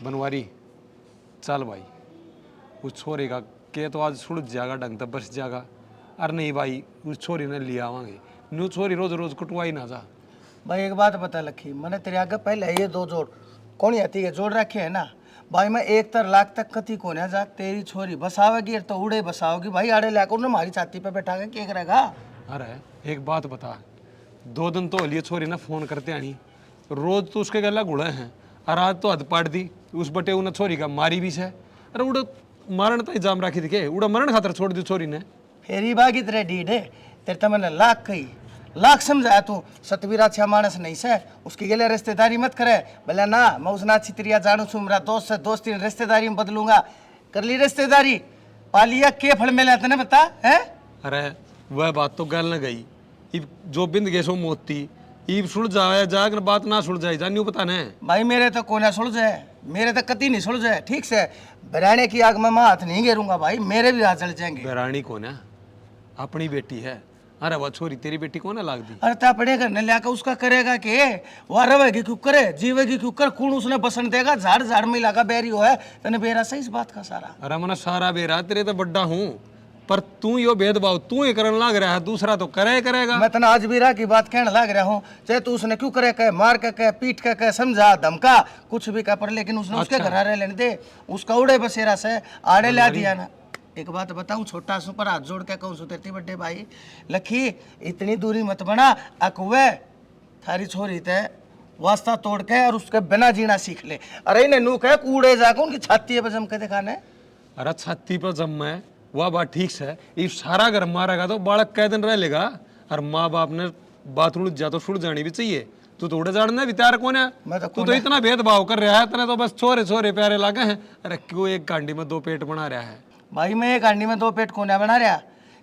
बनवारी चल भाई, उस छोरे का के तो आज सुलझ जाएगा, ढंग तक बस जाएगा। अरे नहीं भाई, उस छोरी ने लिया आवांगे, न्यू छोरी रोज रोज कुटवाई ना जा। भाई एक बात बता लखी, मैंने तेरे आगे पहले ये दो जोड़ कौन आती है जोड़ रखे है ना भाई। मैं 1 लाख तक कति को ना जा, तेरी छोरी बसावेगी तो उड़े बसाओगी भाई, आड़े लाकर ना हमारी छाती पे बैठा के क्या करेगा। अरे एक बात बता, 2 दिन तो लिए छोरी ना फोन करते आनी, रोज तो उसके गला घुड़े हैं, और आज तो हद पाट दी उस बटे उन्हें छोरी का मारी भी है। अरे उड़ा मारण तो इल्जाम राखी थी के, उड़ा मरण खातर छोड़ दी छोरी ने। फेरी बागी तेरे डीड है, तेरे तो मैंने लाख कही, लाख समझाया तू सतवीर अच्छा मानस नहीं से, उसके गले रिश्तेदारी मत करे। बोला ना मैं उसना अच्छी तरिया जानू छू, मेरा दोस्त से दोस्ती रिश्तेदारी में बदलूंगा। कर ली रिश्तेदारी, पालिया के फल में लेते ना बता है। अरे वह बात तो गल न गई, इब जो बिंद गए सो मोती, इब सुलझ जाए जाकर बात ना सुलझ जाए जानियो पता ने। भाई मेरे तो कोना सुलझे, मेरे तो कति नहीं सुलझे ठीक से। बराने की आग में मैं हाथ नहीं घेरूंगा भाई, मेरे भी हाथ जल जाएंगे। बेरानी कौन है? अपनी बेटी है। अरे वह छोरी तेरी बेटी कौन है लाग दी? अरे ता पड़े घर ने लाकर उसका करेगा के, वह रवेगी क्यों करे, जीवेगी क्यों कर, कौन उसने बसन देगा। झाड़ झाड़ में लगा बैरी हो है, तने बेरा सही इस बात का सारा। अरे मना सारा बेरा तेरे तो बड्डा हूँ, पर तू यो भेदभाव तू ही करने लग रहा है, दूसरा तो करे करेगा। मैं तना आज भी राह की बात कहने लग रहा हूँ, चाहे तू उसने क्यों करे कहे, मार के कहे, पीट के कहे, समझा धमका कुछ भी कह, पर लेकिन उसने उसके घर रह लेने दे, उसका उड़े बसेरा से आड़े ला दिया ना। एक बात बताऊं, छोटा सु पर हाथ जोड़ के कहूं, तेरे बड्डे भाई लखी इतनी दूरी मत बना, अकुए थारी छोरी ते वास्ता तोड़ के और उसके बिना जीना सीख ले। अरे इन्हें नू कहे कूड़े जाकर उनकी छाती पे जम के दिखाने। अरे छाती पर जम है वह बात ठीक है, ये सारा घर मारेगा तो बालक कै दिन रह लेगा, और माँ बाप ने बात उड़ जा तो सुड़ जानी भी चाहिए। तू तो उड़े जाड़ने भी तैयार कौन है? तू तो इतना भेदभाव कर रहा है, इतने तो बस छोरे छोरे प्यारे लागे हैं। अरे क्यों एक कांडी में 2 पेट बना रहा है? भाई मैं एक हांडी में 2 पेट कोने बना रहा,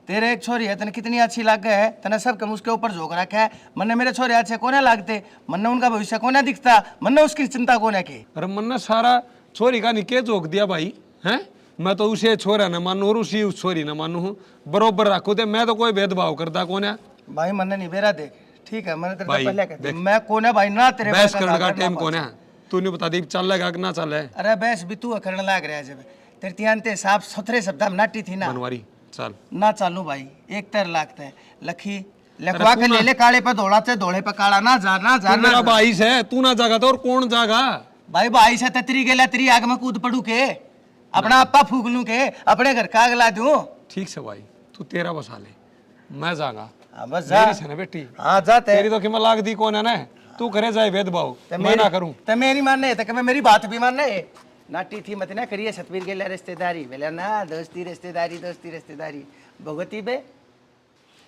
तेरे एक छोरी है तने कितनी अच्छी लग गए है, तने सब कम उसके ऊपर झोंक रखा है। मन्ने मेरे छोरे अच्छे कोने लगते, मन्ने उनका भविष्य कोने दिखता, मन्ने उसकी चिंता कोने की। अरे मन्ने सारा छोरी का निके झोंक दिया भाई हैं। मैं तो उसे छोरा न मानू और उसी उस छोरी न मानू हूँ, बरोबर रखो दे। मैं तो कोई भेदभाव करता कौन है भाई। मन्ने नहीं बेरा देख, ठीक है मैंने तेरे को पहले कह दिया मैं कौन है भाई ना, तेरे बहस करने का टाइम कौन है? तू नहीं बता दी चल लेगा कि ना चल है? अरे बहस भी तू करने लग रहा है, जब तेरे तियांते साफ सुथरे शब्द में नाटी थी ना। बनवारी चल ना चालू भाई, 1 लाख है लखी लखवा के ले ले, काले पे धोड़ा थे धोड़े पे काला ना जा ना जा। मेरा भाई है, तू ना जागा तो और कौन जागा? भाई भाई से तेरी गेला तेरी आग में कूद पड़ू के, अपना आपा फूक लूं के, अपने घर का आग ला दूं। ठीक से भाई, तू तेरा बसा ले, मैं जागा। बस जा ना बेटी। हाँ जा तेरी तो कीमत लाग दी कौन है ना, तू करे जाए भेदभाव मैं ना करूं। ते मेरी मानने तो मैं मेरी बात भी मानने नाटी थी मत ना करिए। सतवीर के लिए रिश्तेदारी बोले ना, दोस्ती रिश्तेदारी दोस्ती रिश्तेदारी भगवती बे।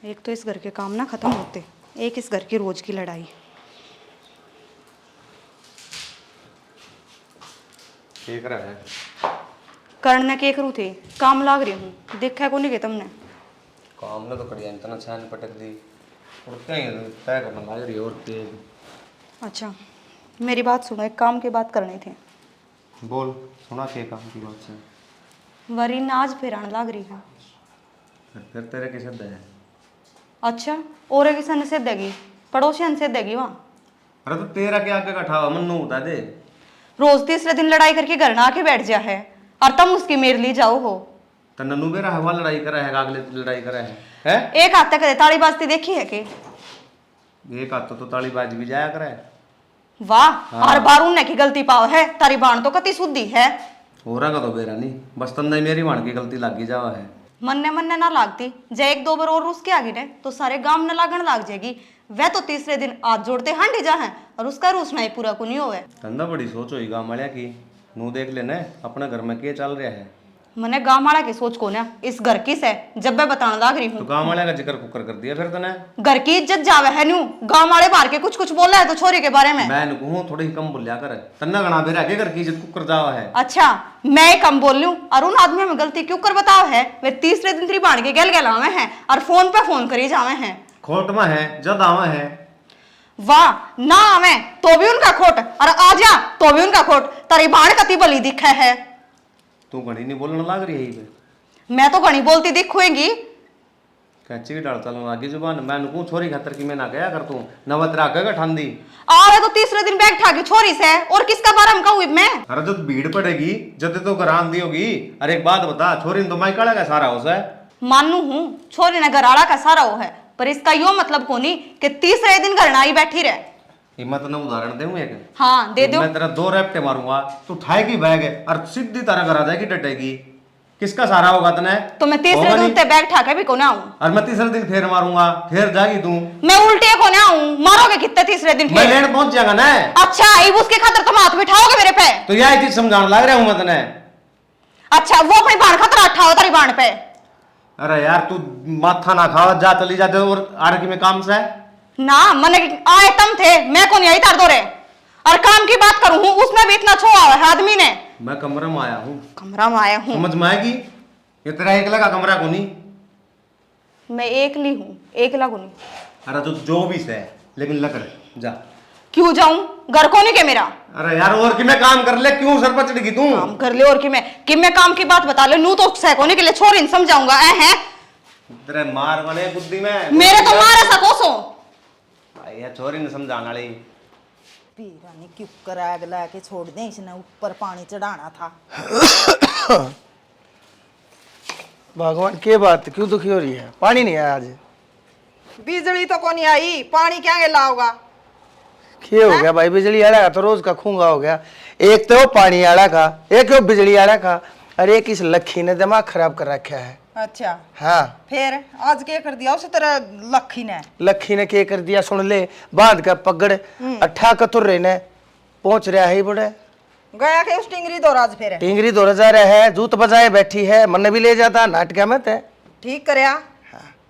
एक तो इस घर के काम ना खत्म होते, एक इस घर की रोज की लड़ाई। ठीक रहा है करने के करूँ थे, काम लाग रही हूँ, देखा को नहीं गए तुमने काम ना तो करिया इतना छान पटक दी और कहीं तय करना लग रही और तेज। अच्छा मेरी बात सुनो, एक काम की बात करनी थी। बोल सुना के काम की बात से। वरीन आज फिर आने लग रही है। फिर तेरे किसे दे है? अच्छा और किसी से देगी, पड़ोसी से देगी वहाँ। अरे तो तेरा क्या आगे का ठावा मन्नू बता दे। रोज तीसरे दिन लड़ाई करके घर ना आके बैठ जा है, और तुम उसकी मेर ली जाओ हो। तो नन्नू बेरा हवा लड़ाई करा है, अगले लड़ाई करा है? एक हाथ तक ताली बाजती देखी है कि? एक हाथ तो ताली बाज भी जाया करे। वाह हर बार उन्हें की गलती पाओ है, तारी बाण तो कति शुद्धि है। हो रहा का तो बेरा नहीं, बस तंदा मेरी बाण की गलती लागी जावा है। मन्ने ना लागती, जे 1-2 बार और उसके आगे ने तो सारे गांव न लागण लाग जाएगी। वह तो तीसरे दिन हाथ जोड़ते हांडी जा है, और उसका रूसना ही पूरा को नहीं होवे। तंदा बड़ी सोच होई गाँव वालिया की, नू देख लेना अपना घर में क्या चल रहा है। मने गांव वाला की सोच को ना, इस घर की से जब मैं बताने लाग रही तो हूँ। गाँव वाले का जिक्र कुकर कर दिया फिर तने। घर की इज्जत जावे है न्यू, गांव वाले बाहर के कुछ बोल रहा है तो छोरी के बारे में। मैं कहूँ थोड़ी ही कम बोलिया कर, तन्ना गणा बेरा के घर की इज्जत कुकर जावा है। अच्छा मैं कम बोल लूं, और उन आदमी में गलती क्यों कर बताओ है? वे तीसरे दिन तेरी बाण के गल गलावे हैं और फोन पे फोन करी जावे हैं। खोट में है जद आवा है। वाह ना आवे तो भी उनका खोट, और आ जा तो भी उनका खोट। तारी बाण कति बली दिखा है। तू घड़ी नहीं बोलने लग रही है। मैं तो घनी बोलती दिखूंगी। कैची की डाल चलूं आगे जुबान मैं नुकू छोरी खातर की मैं ना कया कर तू नवत राखेगा ठंडी आवे तो तीसरे दिन बैग ठाकी छोरी से और किसका बारे में कहूँ मैं। अरे जब भीड़ पड़ेगी जब तो घरान दी होगी। अरे एक बात बता छोरी ने तो मैं काला का सारा हो है मानू हूँ छोरी ने घराड़ा का सारा वो है पर इसका यो मतलब कोनी कि तीसरे दिन घर आई बैठी रहे। हिम्मत ने उदाहरण दूं एक। हाँ दे दो। मैं तेरा 2 रैप्टे मारूंगा तू उठाएगी बैग और सीधी तरह घर आ जाएगी डटेगी किसका सारा होगा तने तो मैं तीसरे दिन ते बैग ठाके भी कोने आऊं और मैं तीसरे दिन फिर मारूंगा फिर जागी तू मैं उल्टे कोने आऊं मारोगे कितने तीसरे दिन मैं फिर लेने पहुंच जाएगा ना। अच्छा अब उसके खातर तुम हाथ बिठाओगे मेरे पे तो यह चीज समझाने लग रहा हूं मैं तने। अच्छा वो अपनी बाण खातर अट्ठा तारी बाण पे। अरे यार तू माथा ना खाओ जा चली जाते और आड़ की में काम से ना मने आए तम थे मैं कौन यही तार दो रे और काम की बात करूं हूं उसमें भी इतना छुआ है आदमी ने। मैं कमरे में आया हूँ कमरा में आया हूं समझ में आएगी ये तेरा एकला का कमरा को नहीं। मैं एकली हूं एकला को नहीं। अरे तो जो भी से लेकिन लकड़ जा क्यों जाऊं घर को नहीं के मेरा। अरे यार और कि मैं काम कर ले क्यों सर पर चढ़ी तू काम कर ले और कि मैं काम की बात बता ले नू तो सहकोने के लिए छोरी नहीं समझाऊंगा ऐ है तेरे मार बने बुद्धि में मेरे तो मारे सकोसो ये छोरी ने समझाने वाली पीरा ने क्यों कर आग ला के छोड़ दे इसने ऊपर पानी चढ़ाना था। भगवान के बात क्यों दुखी हो रही है? पानी नहीं आया आज। बिजली तो को नहीं आई पानी क्या लाओगा। क्या हो गया भाई? बिजली आड़ा का तो रोज का खूंगा हो गया। एक तो पानी आड़ा का एक तो बिजली आड़ा का और एक इस लखी ने दिमाग खराब कर रखा है। अच्छा हाँ फिर आज क्या कर दिया उसे तेरा लखी ने क्या कर दिया सुन ले बांध का पगड़ अट्ठा कतुर रहने पहुंच रहा है बड़े गया के उस टिंगरी दो राज फिर टिंगरी 2000 है जूत बजाए बैठी है मन भी ले जाता नाटक में ते ठीक करया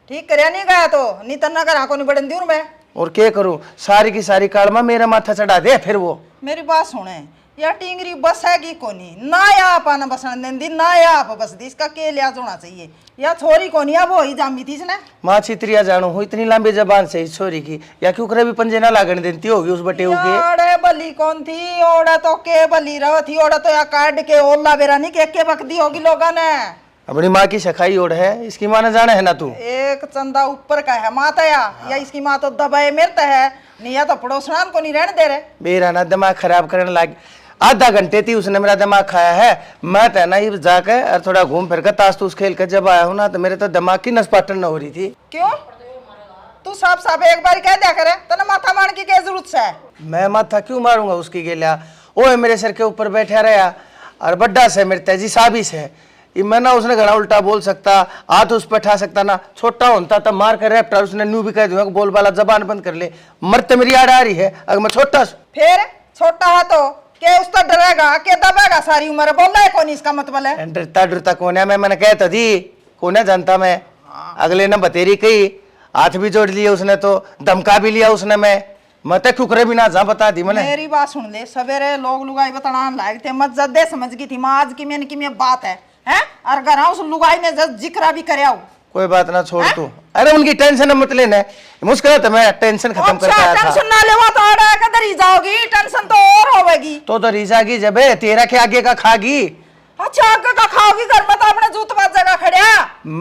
ठीक करया नहीं गया तो नहीं तन्ना करा को नहीं बड़न दूर मैं और क्या करूं सारी की सारी कालमा मेरा माथा चढ़ा दे फिर वो। मेरी बात सुने या टिंगरी बस है कि कोनी ना या आपा ना बसन देंदी ना या आप बस दी इसका के लिया होना चाहिए या छोरी कोनी अब हो ही जामी थी इसने माँ छित्रिया जानू हूँ इतनी लंबी जबान से इस छोरी की या क्यों करे भी पंजे ना लागने देती होगी उस बटे के। ओड़े बली कौन थी ओड़ा तो के बली रहो थी ओड़ा तो या काट के ओला बेरा नहीं के बकदी होगी लोगों ने अपनी माँ की सखाई ओढ़ है इसकी माँ ने जाना है ना तू एक चंदा ऊपर का है माता या इसकी माँ तो दबाए मेरता है नहीं या तो पड़ोसनान को नहीं रहने दे रहे मेरा ना दिमाग खराब करने लग आधा घंटे थी उसने मेरा दिमाग खाया है। मैं तो ना ये जाकर और थोड़ा घूम फिर कर ताश तूस खेल कर जब आया हूँ ना तो मेरे तो दिमाग की नसपाटन न हो रही थी। क्यों तू साफ साफ एक बार कह दिया करे तो माथा मारने की क्या जरूरत है। मैं माथा क्यों मारूंगा उसकी गेलिया वो मेरे सर के ऊपर बैठा रहा और बड्डा से मेरे तेजी साबिश है मैं ना उसने घना उल्टा बोल सकता हाथ उस पर ठा सकता ना छोटा होता तब मार कर रैप्टर उसने न्यू भी कह दूंगा बोल वाला जबान बंद कर ले मरते मेरी आड़ आ रही है अगर मैं छोटा फिर छोटा है तो के उस तो डरेगा के दबेगा सारी उम्र बोलना है कौन इसका मतलब है डरता कौन है मैंने कहता थी कौन है जानता मैं अगले ने बतेरी कही हाथ भी जोड़ लिया उसने तो धमका भी लिया उसने मैं तो खुकरे भी ना जा बता दी मैंने। मेरी बात सुन ले सवेरे लोग लुगाई बताना लायक थे मत जद्दे समझ गई थी माँ आज की मैंने की मैं बात है और घर उस लुगाई ने जिक्र भी करे कोई बात ना छोड़ तू अरे उनकी टेंशन मत लेना मुश्किल है मैं टेंशन खत्म करके आया था। टेंशन ना लेवा तो आड़ा कदर ही जाओगी टेंशन तो और होवेगी तो रीजागी जब है तेरा के आगे का खागी। अच्छा आगे का खाओगी घर में तो अपने जूत बाज जगह खड़िया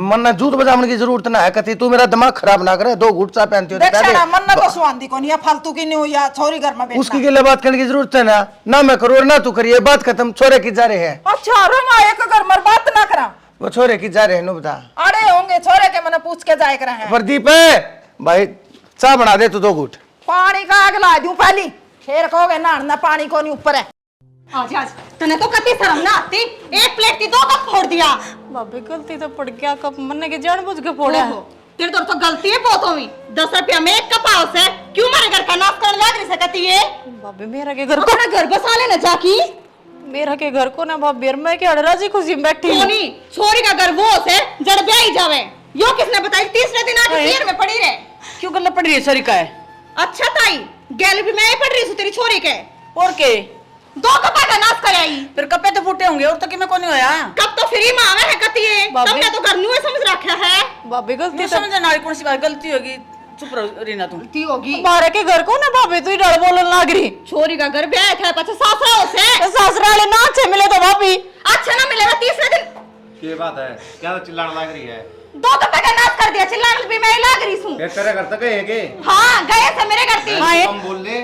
मन जूत बजाने की जरूरत ना है कती तू मेरा दिमाग खराब ना करे 2 घूट चा पहनती हो देखा मन तो सुहांदी को नहीं है फालतू की नहीं या छोरी घर में उसकी के लिए बात करने की जरूरत है ना मैं करूँ ना तू करिए बात खत्म छोरे की जा रहे हैं। अच्छा रमा एक घर में बात ना करा वो छोरे की जा रहे हैं बता अरे होंगे छोरे के मैंने पूछ के जाए करे प्रदीप भाई चाय बना दे तू 2 घूट पानी का आग ला दूं पहली फिर कहोगे नहाना पानी को नहीं ऊपर है। आज तने तो कति शर्म ना आती 1 प्लेट की 2 कप फोड़ दिया। भाभी गलती तो पड़ गया कप मन्ने के जानबूझ के फोड़ा है। तेरे तो गलती है बहुतों में 10 रुपया में 1 कप हाउस है क्यों मेरे घर का नाश करने लग नहीं सकती है। भाभी मेरा के घर अपना घर बसा लेना जाकी मेरा के घर को ना भाभी मैं के राजी खुशी में बैठी सोनी छोरी का घर वो से जड़ ब्याही जावे यो किसने बताई तीसरे दिन आके शेर में पड़ी रहे क्यों गल्ला पड़ रही है छोरी का है। अच्छा ताई गैल भी मैं ही पड़ रही हूं तेरी छोरी के और के 2 कपा का नाश कर आई फिर कपे तो फूटे होंगे और तो कि मैं कोनी होया कब तो फ्री में आवे है कती है तुमने तो घर न्यू समझ रखा है। भाभी गलती मैं समझ ना कौन सी बात गलती होगी चुप रहो रीना तुम गलती होगी मारे के घर को ना भाभी तू ही डर बोलन लाग रही छोरी का घर ब्याह था पछे सासरा से ससुराले ना अच्छे मिले तो भाभी अच्छा ना मिलेगा तीसरे दिन ये बात है क्या चिल्लाने लग रही है? 2 कपड़े का नाश कर दिया, चिल्लाने भी मैं ही लग रही हूँ। ये तेरे घर तक है के? हाँ गए थे मेरे घर से। कम बोल ले,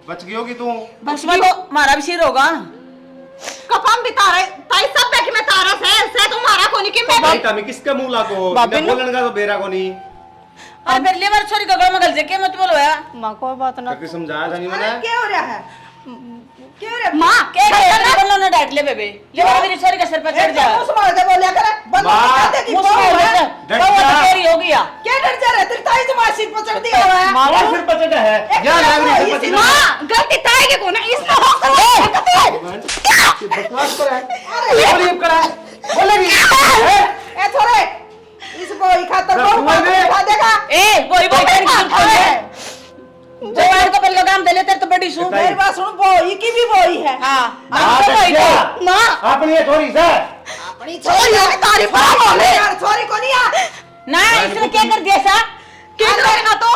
बच गई होगी तू। उसमें तो हमारा भी सिर होगा। कपम भी तारा ताई सब देख में तारा से तुम्हारा कोनी कि मैं भाई तमी किसके मुंह लागो? बाबे इन्हें बोलन का तो बेरा को नहीं। अरे फिर लेवर छोरी का गल में गल जे के मत बोलो यार। माँ कोई बात ना। कभी समझाया था नहीं मैंने। क्या हो रहा है? क्या हो रहा है? माँ के बोलो ना डांट ले बेबे। लेवर मेरी छोरी का सर पर चढ़ जा। मुंह संभाल के बोलिया करे। बंद कर दे कि मुझसे बहू है। डर वो जा। तो तेरी हो गया। क्या डर जा रहा है? तेरी ताई तुम्हारे सिर पर चढ़ दिया हुआ है। मारा सिर पर चढ़ा है। क्या लग रही है? माँ गलती ताई के को ना इसमें हो बकवास कर है। और ये कर है। बोलेगी। ए थोड़े इस बोई खातर बहुत तुम्हें भी- उठा देगा। ए बोई बोई तेरी सुन खोले। जवान को पहले काम दे ले तेरे तो बड़ी सुन। मेरी बात सुन, बोई की भी बोई है। हां मां क्या? माँ अपनी ये थोड़ी सा अपनी छोरी है तारीफ बोले यार, छोरी को नहीं आ। ना इसने क्या कर दिया सा? क्या करेगा तो?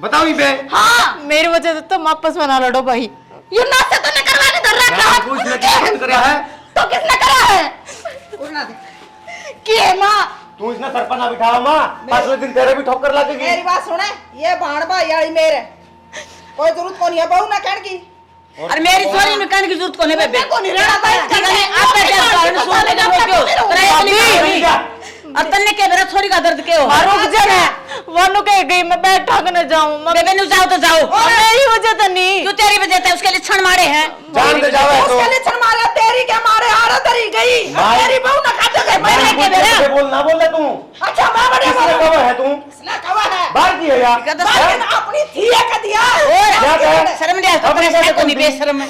बताओ ही बे। हाँ मेरी वजह से तुम आपस में ना लड़ो भाई। ये नाश्ता तो नहीं करवाने धर रखा है। कुछ नहीं क्या कर रहा है? तो किसने करा है? उड़ना दे। कि माँ तू इसने सर पर ना बिठाओ मां। पांचवें दिन तेरे भी ठोकर लगेगी। मेरी बात सुने, ये भाण भाई यारी मेरे कोई जरूरत को नहीं है बहू ना कहने की। अरे मेरी छोरी में कहने की जरूरत कोने बेबे। को नहीं रहना भाई ठीक है आप बैठ जाओ कारण सुन ले जब क्यों करे और तन्ने के मेरा छोरी का दर्द के हो रुक जा ना। वनु कह गई मैं बैठा के न जाऊं। बेबे नु जाओ तो जाओ। मेरी वजह तो नहीं। क्यों तेरी वजह से उसके लिए क्षण मारे हैं। जान दे जाओ तो। उसके लिए मारा तेरी के मारे आरा तरी गई। भाई। तेरी बहू ना खाते गए मैं मैंने के बेरा बोल ना बोल तू। अच्छा मैं बड़े किसने बोला कहा है तू? इसने कहा है बाहर की है यार। लेकिन अपनी थी है का दिया। क्या कहे? शर्म नहीं आता अपने तेरे साथ को नहीं बेशर्म है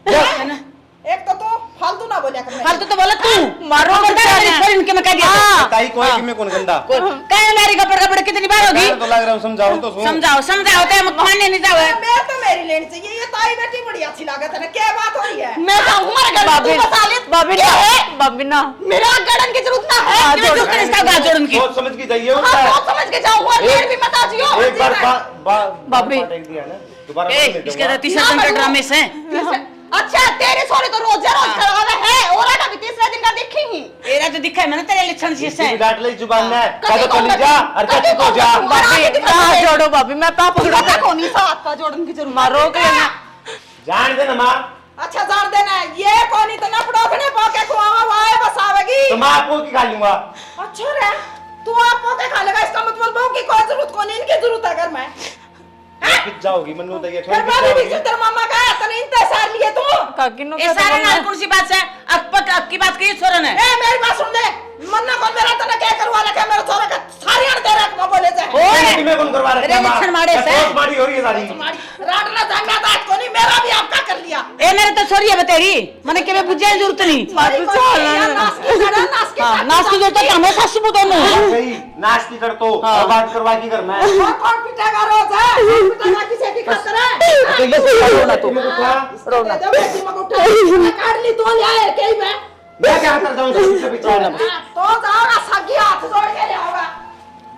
है ना। एक तो तू फालतू ना बोलिया कर। फालतू तो बोला तू मारो तो बच्चा मेरी ने। छोरी इनके मैं कह दिया ताई कोई कि मैं कौन गंदा? कहे मेरी कपड़ कपड़ कितनी बार होगी। मैं तो लग रहा हूं समझाओ तो सुन। समझाओ समझाओ ते हम मानने नहीं जाओ। मैं तो मेरी लेनी चाहिए। ये ताई बेटी बड़ी अच्छी लागत है ना। क्या बात हो रही है? मैं जाऊँ हमारे घर में, तू बता ले। बाबी ना बाबी ना। मेरा गड़न की जरूरत ना है। क्यों जोड़ कर इसका बात जोड़न की। सोच समझ के जाइए हाँ उनका। सोच समझ के जाऊँ और देर भी मत आजियो। एक बार बाबी। एक दिया ना दोबारा ए बोल इसके देता तीसरा दिन का ड्रामे से अच्छा तेरी सोरी तो रोज खराब है और आटा भी तीसरे दिन का दिखेंगी। एरा जो दिखा है मैंने तेरे लक्षण से इसकी भी डांट ले जुबान ने कभी कदो चली कभी जा और कभी तो जा। बाबी हाथ जोड़ो बाबी मैं पापा पकड़ा को नहीं साथ का जोड़न की जरूरत। मारो के ना। जान दे ना मां। अच्छा जान देना ये कौन इतना पड़ोखने पाके खुआवा वाए बस आवेगी। तो मैं आपको की खा लूंगा। अच्छा रे तू आप पोते खा लेगा इसका मतलब बहू की कोई जरूरत को नहीं। इनकी जरूरत है घर में। कित जाओगी मन्नू तो ये फिर बाबी भी तेरे मामा का है तने इंतजार लिए तू। काकी नो ए सारे नाल कौन सी बात है अब की बात कही छोरा ने ए मेरी बात सुन ले। मन्ना कौन मेरा तने क्या करवा लगा मेरे छोरा का सारी अड़ दे रख मैं बोले जाए। ओए तुम्हें कौन करवा रहा तेरे लक्षण मारे से मारी हो रही है सारी। राडना जाना था आज को नहीं मेरा भी आपका कर लिया। ए मेरे तो छोरी है तेरी मने के बुझे जरूरत नहीं मारी को नास की जड़ा नास की हां नास्ती जो तो हमें सासू बुतो नु सही नाश्ती कर तो और बात करवा की घर में। और कौन पिटेगा रोज है? कौन पिटेगा किसे की खातिर है? तो ये रोना तो रोना जब बेटी मग उठा काट ली तो ले आए कहीं में। मैं क्या कर जाऊं सबसे पीछे ना तो जाओ ना सगी हाथ जोड़ के ले आओगा।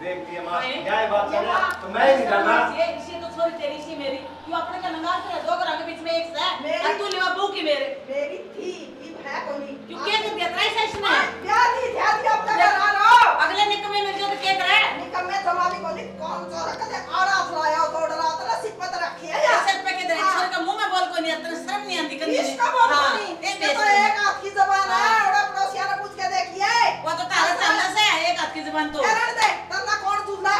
देख दिया मां क्या बात है तो मैं नहीं जाना। ये इसी तो छोरी तेरी सी मेरी तू अपने का लंगा से दो घर के बीच में एक से और तू लेवा बहू की मेरे मेरी थी ये है कोनी। तू क्या कर दिया ट्राई सेशन में क्या दी ध्यान दिया अपना घर आ लो। अगले निकमे में जो तो क्या करे निकम में जमानी कोनी कौन चोर कदे आड़ा फलाया तो डरा तो सिपत रखी है यार। सर पे के दे छोरी का मुंह में बोल कोई नहीं आता शर्म नहीं आती कभी इसका बोल कोनी। इसमें तो एक हाथ की जबान है और पड़ोसिया ने पूछ के देखिए। वो तो तारा सामने से है एक हाथ की जुबान तो करण दे तन्ना कौन दूल्हा।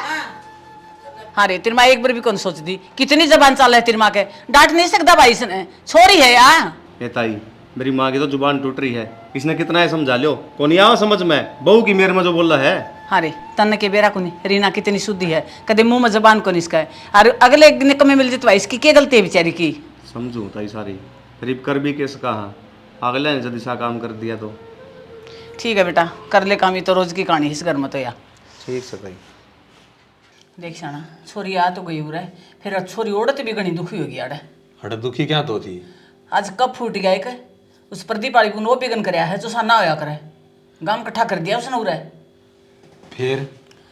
हाँ रे तेरी माँ एक बार भी कौन सोच दी कितनी जबान चाल है तेरी माँ के डांट नहीं सकता भाई इसने छोरी है यार। ये ताई मेरी माँ की तो जुबान टूट रही है। इसने कितना है समझा लो कौन आओ समझ में बहू की मेरे में जो बोल रहा है। हाँ रे तन के बेरा को नहीं रीना कितनी शुद्धि है कदे मुंह में जबान को नहीं इसका है और अगले निकमे मिल जाए इसकी क्या गलती है बेचारी की। समझू ताई सारी गरीब कर भी कैसे कहा अगले ने जदी सा काम कर दिया तो ठीक है बेटा कर ले काम ही तो रोज की कहानी इस घर में तो यार ठीक से ताई। देख शाना छोरी आ तो गई है फिर अब छोरी ओढ़ते भी घनी दुखी होगी यार हट दुखी क्या तो थी? आज कब फूट गया एक उस प्रदीप वाली को वो बिगन कराया है जो साना होया करे गांव इकट्ठा कर दिया उसने उरा फिर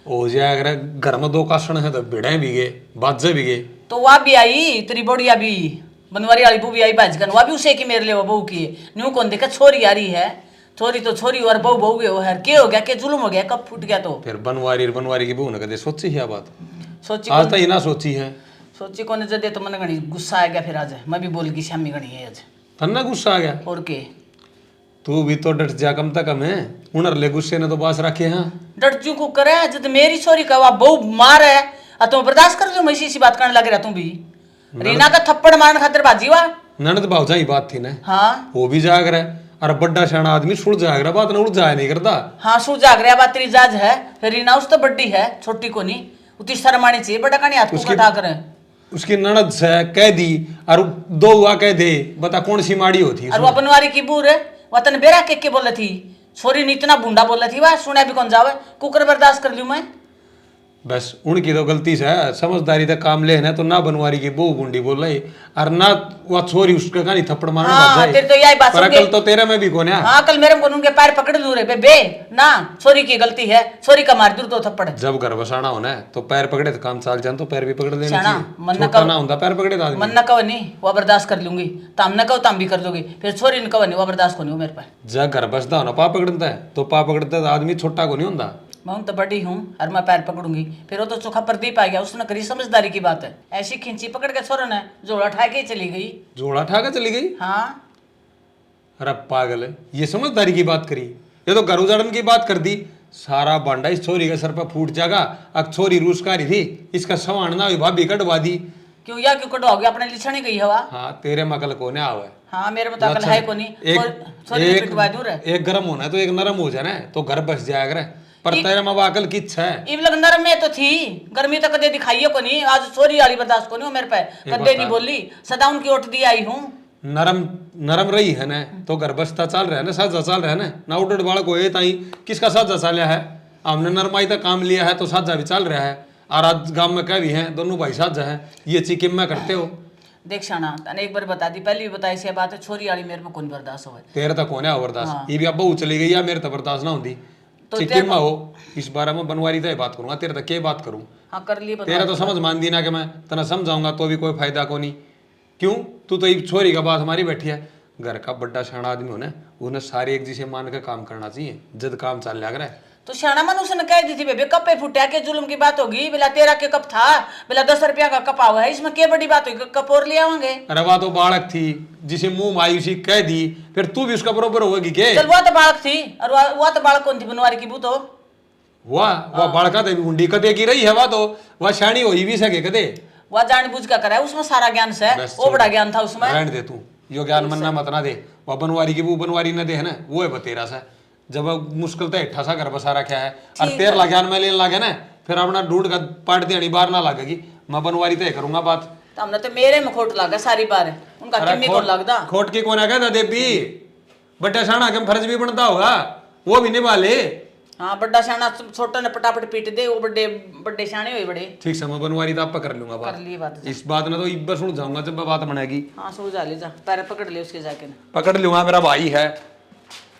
हो जाए अगर घर में 2 कासण है तो भिड़े भी गए बाजे भी गए। तो वह भी आई तेरी बड़ी भी बनवारी वाली बू भी आई बाजगन वह भी उसे की मेरे लिए वो बहू की न्यू कौन देखा छोरी आ रही है छोरी तो छोरी और बहू बहू गए हो है के हो गया के जुलुम हो गया कब फूट गया तो फिर बनवारी की बहू ने कदे सोची है बात सोची आज तक ना सोची है सोची कोने जदे तो मन गणी गुस्सा आ गया फिर आज मैं भी बोल गई श्यामी गणी है आज तन्ना गुस्सा आ गया और के तू भी तो डट जा कम तक है उनर ले गुस्से ने तो बास रखे हैं डरजू को करे जब मेरी छोरी का बहू मार है और तुम बर्दाश्त कर जो मैं इसी बात करने लग रहा तू भी रीना का थप्पड़ मारने खातिर बाजी वा ननद भावजा ही बात थी ना हाँ वो भी जाग रहा है और बड्डा शाना आदमी सुड़ जाग रहा बात ना उड़ जाया नहीं करता हाँ सुर जाग रहा बात तेरी जाज है फिर रीना उस तो बड्डी है छोटी को नहीं उतनी शर्म आनी चाहिए बड़ा कहानी हाथ को कटा करे उसकी ननद से कह दी और दो हुआ कह दे बता कौन सी माड़ी होती और वो बनवारी की बूर है वतन बेरा के बोले थी छोरी ने इतना बूंडा बोले थी वाह सुना भी कौन जावे कुकर बर्दाश्त कर लूं मैं बस उनकी तो गलती से है समझदारी तक काम ले ना तो ना बनवारी की बहू बुंडी बोल रही और ना वह छोरी उसका कहानी थप्पड़ मारने हाँ, लग तेरे तो यही बात पर समझे। अकल तो तेरे में भी कौन है हाँ कल मेरे को उनके पैर पकड़ लू रे बे ना छोरी की गलती है छोरी का मार दूर तो थप्पड़ जब घर बसाना होना है तो पैर पकड़े तो काम चाल जान तो पैर भी पकड़ लेने शाना, चाहिए मन छोटा ना होता पैर पकड़े तो आदमी मन न कहो नहीं वो बर्दाश्त कर लूंगी ताम न कहो ताम भी कर दोगी फिर छोरी ने कहो नहीं वो बर्दाश्त को नहीं हो मेरे पास जब घर बसता हो ना पा पकड़ता है तो पा पकड़ता है तो आदमी छोटा को नहीं होता मैं तो बड़ी हूँ और मैं पैर पकड़ूंगी फिर वो तो चोखा प्रदीप आ गया उसने करी समझदारी की बात है ऐसी खींची पकड़ के छोरा ने जोड़ा उठा के चली गई जोड़ा ठा के चली गई हाँ अरे पागल है ये समझदारी की बात करी ये तो घर उजाड़न की बात कर दी सारा बांडा इस छोरी के सर पर फूट जाएगा अब छोरी रूसकारी थी इसका सवान ना हुई भाभी कटवा दी क्यों या क्यों कटवाओगे अपने लिछने गई हवा हाँ तेरे मकल को ने आवे हाँ मेरे में तो अकल है को नहीं छोरी की पिटवा दूर है एक गर्म होना है तो एक नरम हो जाए ना तो घर बस जाएगा पर तेरे में अकल किच है इव लग नरम में तो थी गर्मी तो कदे दिखाइए को नहीं आज छोरी वाली बर्दाश्त को नहीं हो मेरे पे कदे नहीं बोली सदा उनकी ओट दी आई हूँ नरम नरम रही है ना तो घर बसता चल रहा है ना साजा चल रहा है ना उड़ड बालक होए ताई किसका साजा चल रहा है हमने नरमाई तक काम लिया है तो साजा भी चल रहा है और आज गांव में कह भी हैं दोनों भाई साजा है ये चीज में करते हो देख शाना तने एक बार बता दी पहले भी बताई सी बात है छोरी वाली मेरे में कौन बर्दाश्त हो तेरे तक होने बर्दाश्त ये भी अब बहू चली गई या मेरे तक बर्दाश्त ना होती तो चिकिम हो इस बारे में बनवारी तो बात करूंगा तेरे तक क्या बात करूं हाँ कर लिए तेरा तो समझ मान दी ना कि मैं तना समझाऊंगा तो भी कोई फायदा को नहीं क्यों तू तो एक छोरी का बात हमारी बैठी है घर का बड़ा शाना आदमी होना उन्हें सारे एक जिसे मान के काम करना चाहिए जब काम चल लग रहा है तो शाना मन उसने कह दी थी बेबे कप पे फुटिया के जुल्म की बात होगी बेला 13 के कप था बेला 10 रुपया का कप आवा है इसमें क्या बड़ी बात होगी कप और ले आवांगे अरे वह तो बालक थी जिसे मुंह माई उसी कह दी फिर तू भी उसका बरोबर होगी के चल वो तो बालक थी और वो तो बालक कौन थी बनवारी की बू तो वह बालका तो हुंडी कदे की रही है वह तो वह शानी हो ही भी सके कदे वह जान बुझ का करा है उसमें सारा ज्ञान से वो बड़ा ज्ञान था उसमें रहने दे तू यो ज्ञान मनना मत ना दे वह बनवारी की वो बनवारी न दे है ना वो है बतेरा सा जब मुश्किल तो इट्ठा सा घर बसा रखा है और तेर ला ज्ञान में लेने लागे ना फिर अपना ढूंढ का पाट देनी बार ना लगेगी मैं बनवारी तय करूंगा बात तो हमने तो मेरे में खोट लगा सारी बार उनका किम्मी को लगदा खोट की कोना कहता देवी बड्डा शाना के फर्ज भी बनता होगा वो भी निभा ले हाँ बड्डा शाना छोटे ने पटापट पीट दे वो बड़े बड़े शाने हुए बड़े ठीक है मैं बनवारी तो आप कर लूंगा कर लिए बात इस बात में तो एक बार सुन जाऊंगा जब बात बनेगी हाँ सो जा ले जा पैर पकड़ ले उसके जाके पकड़ लूंगा मेरा भाई है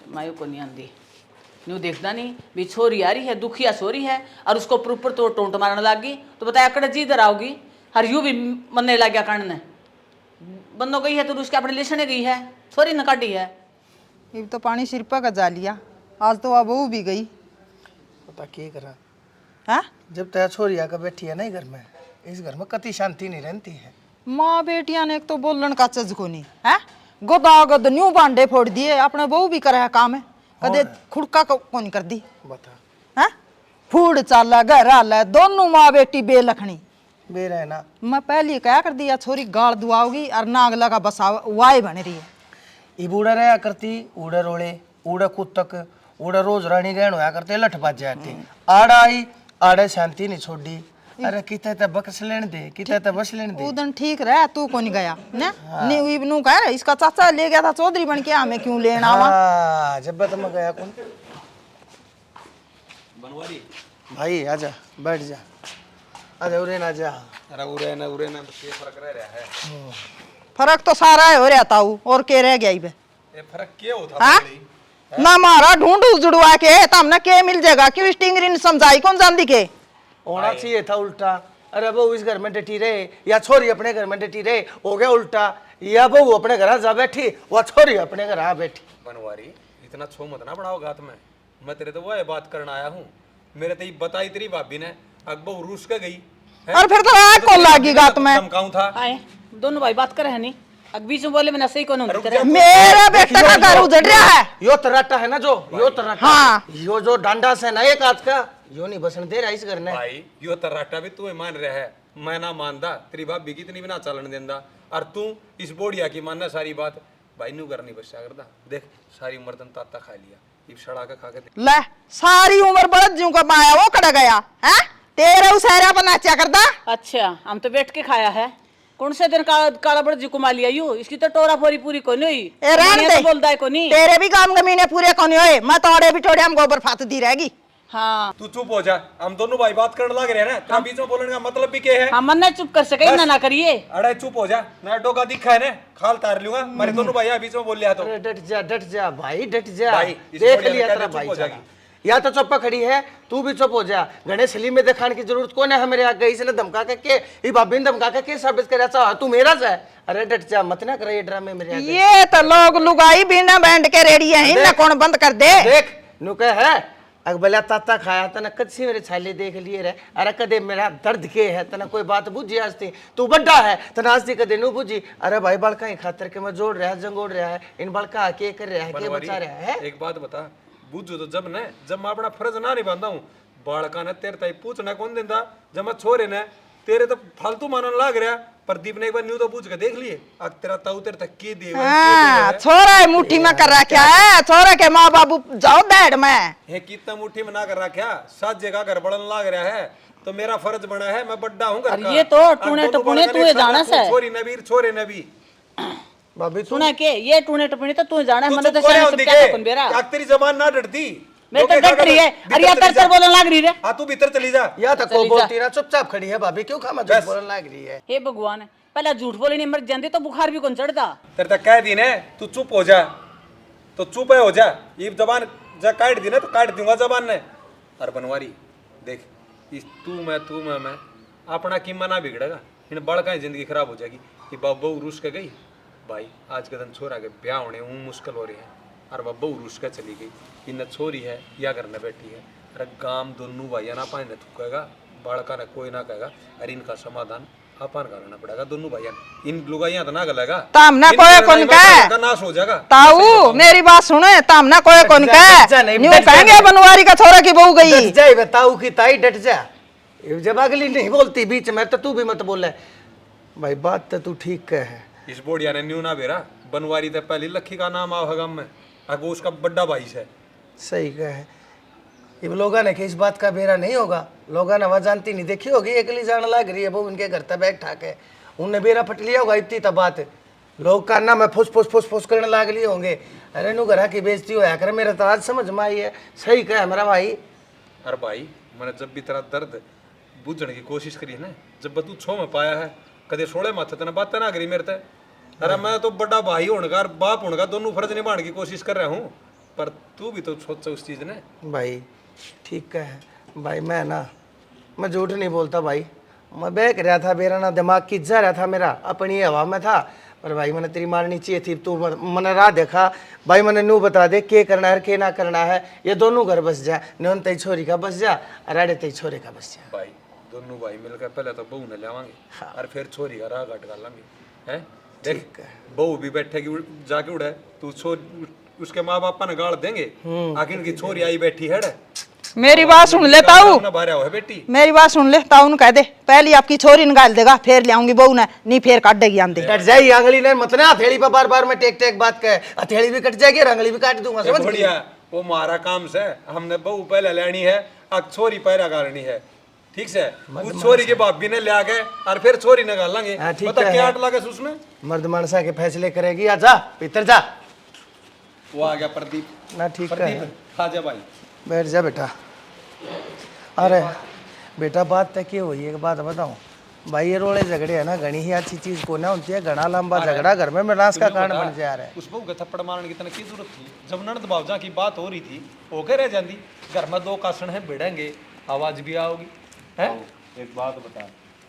मायू को नहीं आंदी न्यू देखता नहीं भी छोरी आ रही है दुखिया छोरी है और उसको ऊपर तो टोंट मारने लग गई तो बताया अकड़ जी इधर आओगी हर यू भी मनने लग गया कर्ण ने बंदो गई है तो उसके अपने लिसने गई है छोरी न काटी है ये तो पानी सिरपा का जा लिया आज तो वह बहू भी गई पता क्या करा है जब तय छोरी आकर बैठी है ना घर में इस घर में कति शांति नहीं रहती है माँ बेटिया ने एक तो बोलन का चज को नहीं है गोदा गद न्यू बांडे फोड़ दिए अपने बहू भी करे है काम है कदे खुड़का को नहीं कर दी बता है फूड चाला घर आला दोनों माँ बेटी बेलखनी बेर है ना मैं पहले क्या कर दिया छोरी गाल दुआओगी और नाग लगा बसा वाई बन रही है ये बूढ़ा रहा करती उड़े रोड़े उड़े कुत्तक उड़े रोज रानी गहन होया करते लठ बाज जाते आड़ा आई आड़े शांति नहीं छोड़ी अरे किते ते बकस लेने दे किते ते बस लेने दे उदन ठीक रहा तू को नहीं गया ना नहीं नू कह रहा इसका चाचा ले गया था चौधरी बन के हमें क्यों लेना आवा हाँ जब तो मैं गया कौन बनवारी भाई आजा बैठ जा अरे उरे ना जा अरे उरे ना ये फर्क रह रहा है फर्क तो सारा है हो रहा था और के रह गया इबे ये फर्क क्या होता हाँ? ना मारा ढूंढ जुड़वा के तो हमने के मिल जाएगा क्यों स्टिंगरी ने समझाई कौन जान दिखे होना चाहिए था उल्टा अरे बहू इस घर में डटी रहे या छोरी अपने घर में डटी रहे हो गया उल्टा या बहू अपने घर जा बैठी वह छोरी अपने घर आ बैठी बनवारी इतना छो मत ना बढ़ाओ घात में। मैं तेरे तो वो है बात करने आया हूँ। मेरे तो ये बताई तेरी भाभी ने अकबर रूस के गई है? और फिर तो आग को लागी गात में। धमकाऊं था आए दोनों भाई बात करे है नहीं, अब बीच में बोले मैंने सही कौन हूं तेरे। मेरा बेटा का घर उजड़ रहा है। यो तराटा है ना जो, यो तराटा, हाँ। यो जो डांडा से ना एक हाथ का, यो नहीं बसन दे रहा इस घर ने। भाई यो तराटा भी तू मान रहा है, मैं ना मानदा। तेरी भाभी कितनी भी ना चलन देंदा, और तू इस बोड़िया की मानना सारी बात। भाई नू घर नहीं बचा करदा। देख सारी उम्र तन ताता खा लिया, इब सड़ा के खा के देख। ले सारी उम्र बड़द जू का माया वो कड़ गया है। तेरे उस हैरा पर नाचा करदा। अच्छा हम तो बैठ के खाया है। कौन से दिन काला बड़ जी को मार लिया यू, इसकी तो टोरा फोरी पूरी कोनी हुई। ए रहन मनिया दे, तो बोलदा है कोनी। तेरे भी काम गमीने पूरे कोनी होए। मैं तोड़े भी टोड़े हम गोबर फात दी रहेगी। हाँ तू चुप हो जा, हम दोनों भाई बात करने लग रहे हैं ना। तेरा बीच में बोलने का मतलब भी क्या है? हम मन चुप कर सके ना ना करिए। अरे चुप हो जा, ना डोका दिखा है ना, खाल तार लूंगा। मेरे दोनों भाई बीच में बोल लिया तो अरे डट जा भाई, डट जा। भाई, इस देख बोलिया लिया में तेरा चुप भाई हो चला। जाएगी। या तो चुप खड़ी है, तू भी चुप हो जा। गणेश सलीम में दिखाने की जरूरत कौन है हमारे आगे? इसने धमका के ये भाभी ने धमका के साबित कर रहा तू मेरा सा है। अरे डट जा, मत ना करे ये ड्रामे मेरे आगे। ये तो लोग लुगाई बिना बैंड के रेडी है, इन्हें कौन बंद कर दे। देख नुके है अकबला ताता खाया तना कच्ची मेरे छाले देख लिए रे। अरे कदे मेरा दर्द के है तना कोई बात बुझी आज थी, तू बड्डा है तना आज थी कदे नु बुझी। अरे भाई बड़का ही खातर के मैं जोड़ रहा है, जंगोड़ रहा है, इन बड़का के कर रहा है, के बचा रहा है। एक बात बता, बुझो तो जब मैं अपना फर्ज ना निभाता हूँ, बालका ने तेरे ताई पूछना कौन देता? जब मैं छोरे ने तेरे तो फालतू मानने लग रहा। प्रदीप ने एक बार न्यू तो पूछ के देख लिए, अब तेरा ताऊ तेरे तक के दे छोरा है मुट्ठी में कर रखा है। छोरा के माँ बाबू जाओ बैठ में है, कितना मुट्ठी में ना कर रखा। सात जगह घर बढ़न लग रहा है तो मेरा फर्ज बना है, मैं बड्डा हूँ घर का। ये तो टूने टपुने तू जाना से। छोरी नबीर छोरे नबी भाभी सुना के ये टूने टपुने तो तू जाना है। तू मैंने तो चुप करे शायद होती क्या के? कौन बेरा क्या तेरी जबान ना डरती? मैं तो डट रही है। अरे यार तर बोलने लग रही रे। हाँ तू भीतर चली जा। या तो को बोलती ना, चुपचाप खड़ी है भाभी, क्यों खामा झूठ बोलने लग रही है? हे भगवान, पहले झूठ बोले नहीं मर जाती तो बुखार भी कौन चढ़ता। तेरे तक कह दी ने तू चुप हो जा, तो चुप है हो जा। ये जबान जा काट दी ना तो काट दूंगा जबान ने। और बनवारी देख, इस तू मैं अपना कीमा ना बिगड़ेगा, इन बड़का ही जिंदगी खराब हो जाएगी। ये बहू रूस के गई भाई, आज के दिन छोरा के ब्याह होने मुश्किल हो रही है। और बहू रूस के चली गई, इन छोरी है या घर में बैठी है। अरे गाम दोनों भाइया ना पानी थूकेगा, बड़का ने कोई ना कहेगा। अरे इनका समाधान अपन करना पड़ेगा दोनों भाइया। इन लुगाइया तो ना गलेगा, तामना कोई कौन का नाश हो जाएगा। ताऊ मेरी बात सुने, तामना कोई कौन का न्यू कहेंगे बनवारी का छोरा की बहू गई। डट जाए बताऊ की ताई, डट जा। जब अगली नहीं बोलती बीच में तो तू भी मत बोले भाई। बात तो तू ठीक कह है। इस बोड़िया ने न्यू ना बेरा, बनवारी तो पहली लखी का नाम आओ गम में, अगो उसका बड्डा भाई है। सही कह है। ये लोगा ने कि इस बात का बेरा नहीं होगा, लोगा ने वह जानती नहीं देखी होगी, अकेली जान लग रही है वो उनके घर तक बैठ ठाके उनने बेरा पट लिया होगा। इतनी तब बात लोग का ना मैं फुस करने लग लिए होंगे। अरे नु घरा की बेइज्जती होया कर, मेरा तो आज समझ में आई है। सही कह मेरा भाई। अरे भाई मैंने जब भी तेरा दर्द बुझने की कोशिश करी है ना, जब तू छो में पाया है, कदे सोड़े माथे तेना बात ना करी मेरे ते। अरे मैं तो बड़ा भाई होने का और बाप होने का दोनों फर्ज निभाने की कोशिश कर रहा हूँ, पर तू भी तो सोच उस चीज ने। भाई ठीक है भाई, मैं झूठ नहीं बोलता भाई। मैं बहक रहा था, मेरा ना दिमाग खिंचा रहा था, मेरा अपनी हवा में था। पर भाई मैंने तेरी मारनी चाहिए थी, तू मैंने राह देखा भाई। मैंने नू बता दे के करना है के ना करना है। ये दोनों घर बस जा, न्योन तई छोरी का बस जा, अराड़े तई छोरे का बस जा। भाई दोनों भाई मिलकर पहले तो बहू ने लावांगे और फिर छोरी का राह घाट कर लेंगे। हैं देख बहू भी बैठेगी जाके उड़े, तू उसके माँ बापा ने गाड़ देंगे। आखिर की छोरी आई बैठी है। मेरी बात सुन ले ताऊ, बेटी मेरी बात सुन ले ताऊ कह दे, पहली आपकी छोरी निकाल देगा फिर ले आऊंगी बहू ने, नहीं फिर काट देगी आंधी। कट जाएगी आंगली ने, मत ना हथेली पर बार बार मैं टेक टेक बात कहे। हथेली भी कट जाएगी और आंगली भी काट दूंगा, समझ गई? बढ़िया, वो हमारा काम से हमने बहू पहले लेनी है, अब छोरी पैरा गाड़नी है। ठीक से उस छोरी के बाप भी ने ले गए और फिर छोरी ने गाल लेंगे। बता क्या आट लगे उसमें? मर्द मानसा के फैसले करेगी। आजा भीतर जा। वो आ गया प्रदीप। ना ठीक है, खा जा भाई, बैठ जा बेटा। अरे बेटा बात तक ये हुई, एक बात बताऊं भाई, ये रोड़े झगड़े है ना घनी ही अच्छी चीज को ना होती है। घना लंबा झगड़ा घर में विनाश का कारण बन जा रहा है। उस बहू के थप्पड़ मारने की तना की जरूरत थी? जब ननद बावजा की बात हो रही थी ओके रह जाती। घर में दो कासन है भिड़ेंगे, आवाज भी आओगी। है एक बात बता,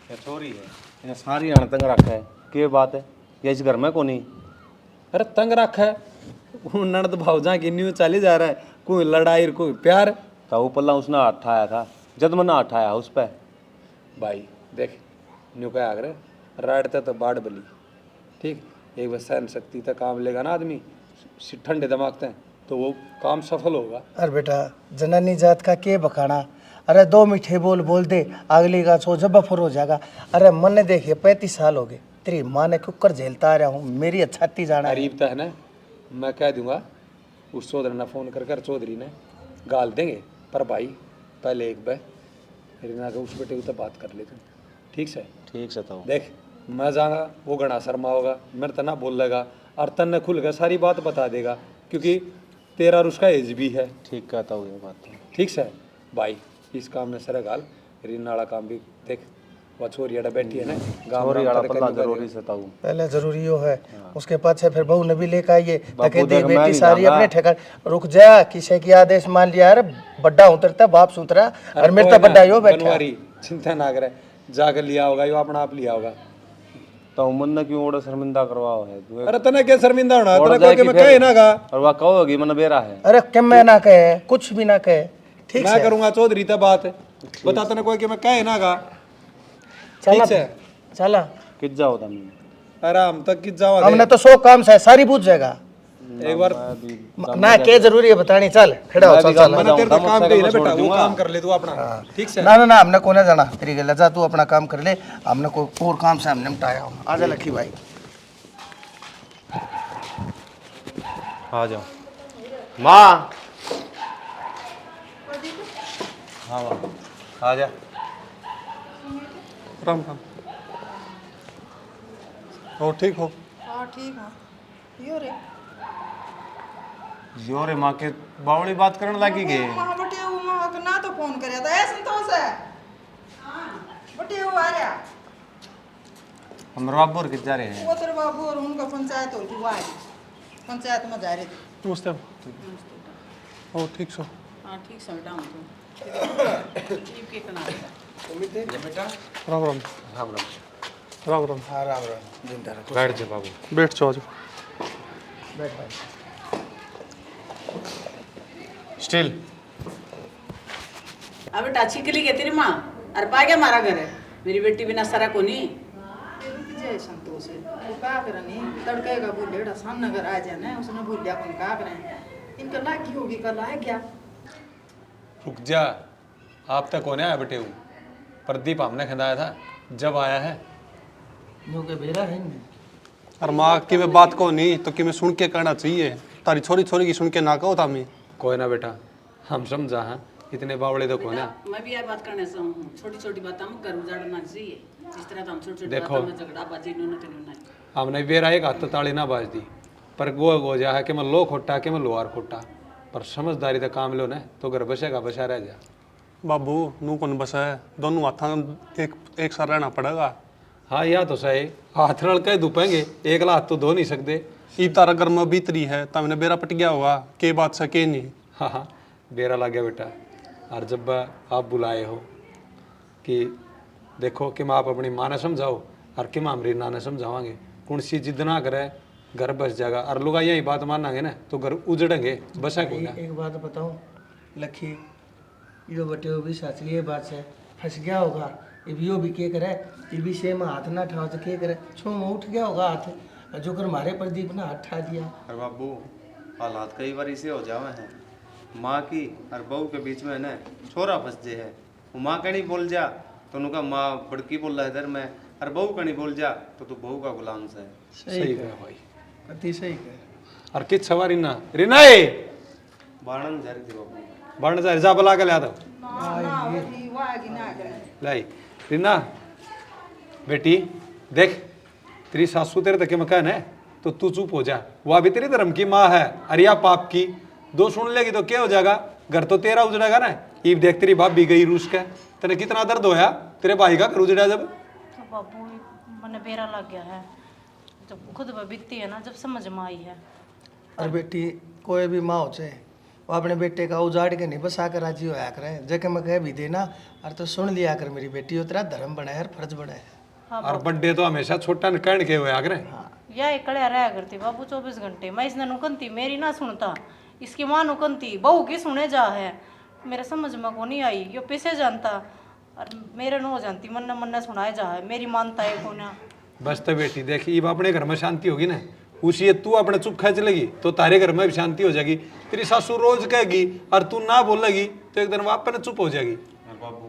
ये छोरी है, इन्हें सारी अण तंग रखा है, के बात है? ये इस घर में को नहीं? अरे तंग रखा है, वो ननद भावजा की न्यू चली जा रहा है, कोई लड़ाई कोई प्यार। तो पल्ला उसने हाथ ठाया था, जब मैंने हाथ ठाया उस पर। भाई देख न्यू क्या आगरे राड़ते तो बाढ़ बली, ठीक, एक बार सहन शक्ति तक काम लेगा ना आदमी, ठंडे दिमाग से, तो वो काम सफल होगा। अरे बेटा जनानी जात का के बखाना, अरे 2 मीठे बोल बोल दे अगली का सो जब फुर हो जाएगा। अरे मन ने देखिए 35 साल हो गए, तेरी माँ ने कुकर झेलता आ रहा हूँ, मेरी छाती जाना है। गरीब तो है ना, मैं कह दूंगा उस चौधरी ने फोन कर चौधरी ने गाल देंगे, पर भाई पहले एक बार रीना के उस बेटे को बात कर ले तुम, ठीक से। ठीक से तो देख मैं जाऊंगा, वो घना शर्मा होगा, मेरे तना बोल लेगा और तन ने खुल कर सारी बात बता देगा, क्योंकि तेरा और उसका एज भी है, ठीक कहता हूँ ये बात तो। ठीक से भाई। इस काम में सर गाल रीना वाला काम भी देख, वह छोरी बैठी है ना गाँव जरूरी से ताऊ। पहले जरूरी हो है, उसके पाछे फिर बहू ने भी लेकर आइए ताकि दे बेटी सारी अपने ठेका। रुक जा, किसे की आदेश मान लिया, अरे बड्डा उतरता बाप सुतरा, और मेरे तो बड्डा यो बैठा। बनवारी चिंता ना करे, जाकर लिया होगा यो अपना आप लिया होगा। तो मन ने क्यों ओड़ा शर्मिंदा करवाओ है तू? अरे तने क्या शर्मिंदा होना, तने कोई के मैं कहे ना गा, और वह कहोगी मन बेरा है। अरे क्या मैं ना कहे, कुछ भी ना कहे, ठीक मैं है करूंगा चौधरी तब बात, बता तने कोई के मैं कहे ना गा, चला ठीक है। चला कित जाओ तुम? आराम तक कि जावा हमने तो 100 काम से सारी पूछ जाएगा, एक बार ना क्या जरूरी है बतानी। चल खड़ा हो, चल चल। मैंने तेरे तो काम कही ना बेटा, वो काम कर ले तू अपना, ठीक से। ना ना ना हमने कोने जाना, तेरी गल जा, तू अपना काम कर ले, हमने कोई और काम से हमने निपटाया हो। आजा लखी भाई, आ जाओ माँ। हाँ माँ आ जा। राम राम। और ठीक हो? हाँ ठीक है। यो रे यो रे माँ के बावड़ी बात करने लगी गए। वहाँ बटे वो वहाँ का ना तो फोन करया था, ए संतोष है बटे वो आ रहा, हम राबोर के जा रहे हैं। वो तेरे बाबू और उनका पंचायत हो गई, वाह पंचायत में जा रहे थे। नमस्ते। ओ ठीक सो। हाँ ठीक से बेटा, तो ठीक के कना राम राम। राम राम। राम राम। हाँ राम राम, जिंदा रहो। बैठ जा बाबू। बैठ जाओ। बैठ भाई। स्टिल अब बेटा अच्छी के लिए गई तेरी माँ, अरे पा गया हमारा घर है, मेरी बेटी बिना सारा को नहीं। जय संतोष है, वो क्या करनी तड़के का भूल डेढ़ा सामने नगर आ जाना, उसने भूल लिया कौन क्या करें, इनका लागी होगी कल आए क्या। रुक जा, आप तक कौन आया बेटे हूँ, प्रदीप हमने खिलाया था जब आया है। जो के बेरा है नहीं। और माँ की मैं बात को नहीं तो कि मैं सुन के करना चाहिए, तारी छोरी छोरी की सुन के ना कहो तामी। कोई ना बेटा, हम समझा हैं, इतने बावड़े तो कौन है। मैं भी यार बात करने से हूँ, छोटी छोटी बात हम घर उजाड़ना चाहिए, जिस तरह तो हम छोटी छोटी देखो। बातों में झगड़ा बाजी इन्होंने तो नहीं। हमने बेरा एक हाथ ताली ना बाज दी, पर गो जा है कि मैं लो खोटा कि मैं लोहार खोटा, पर समझदारी से काम लो ना तो घर बसेगा बसा रह जा। बाबू नू कौन बस है, दोनों हाथ एक साथ रहना पड़ेगा। हाँ या तो सही, हाथ रल के धुपेंगे, एक हाथ तो धो नहीं सकते। ईब तारा घर में बीतरी है तब मैंने बेरा पट गया होगा, के बात से के नहीं। हाँ हाँ बेरा लग गया बेटा। और जब आप बुलाए हो कि देखो कि मैं आप अपनी माँ ने समझाओ और कि मैं हमारी नाना समझावांगे, कौन सी जिद ना करे घर बस जाएगा, और लोग यही बात मानेंगे ना तो घर उजड़ेंगे बसा को ना। एक बात बताऊं लखी, यो बटे वो भी सच लिए बात से फंस गया होगा, ये भी यो भी के करे, ये भी से में हाथ ना उठाओ तो के करे, छो में उठ गया होगा हाथ, जो कर मारे प्रदीप ने हाथ उठा दिया। अरे बाबू हालात कई बार इसे हो जावे हैं, माँ की और बहू के बीच में ना छोरा फंस जे है। वो माँ कहीं बोल जा तो उनका माँ बड़की बोल रहा है इधर में, और बहू कहीं बोल जा तो तू बहू का गुलाम से है। सही कहा भाई। अति सही कहे। और किस सवारी ना रीना ए बाणन जा रही थी बाबू। बढ़ जा रिजा बुला के ला दो। लाई रीना बेटी देख, तेरी सासू तेरे तक मकान है तो तू चुप हो जा, वह भी तेरी धर्म की माँ है, अरिया पाप की दो सुन लेगी तो क्या हो जाएगा, घर तो तेरा उजड़ेगा ना। ईब देख तेरी बाप भी गई रूस का, तेने कितना दर्द होया, तेरे भाई का घर उजड़ा जब। तो बाबू मैंने बेरा लग गया है, जब खुद पर बीतती है ना, जब समझ में आई है। और बेटी कोई भी माँ हो चाहे वो अपने बेटे का उजाड़ के नहीं बस आकर राजी होया करे, जैसे मैं कह भी देना और तो सुन लिया कर मेरी बेटी, वो तेरा धर्म बना है और फर्ज बना है। और बर्थडे तो हमेशा छोटा कहण के हुआ करे। या कड़िया रह करती बाबू 24 घंटे। मैं इसने नुकनती मेरी ना सुनता, इसकी माँ नुकनती बहू की सुने जा है। मेरे समझ में को नहीं आई, यो पीछे जानता और मेरे नो जानती मन मन सुनाए जा है, मेरी मानता है को ना। बस तो बेटी देख, अब अपने घर में शांति होगी ना, उसी तू अपने चुप खा चलेगी तो तारे घर में भी शांति हो जाएगी। तेरी सासू रोज कहेगी और तू ना बोलेगी तो एक दिन वो अपने चुप हो जाएगी। बाबू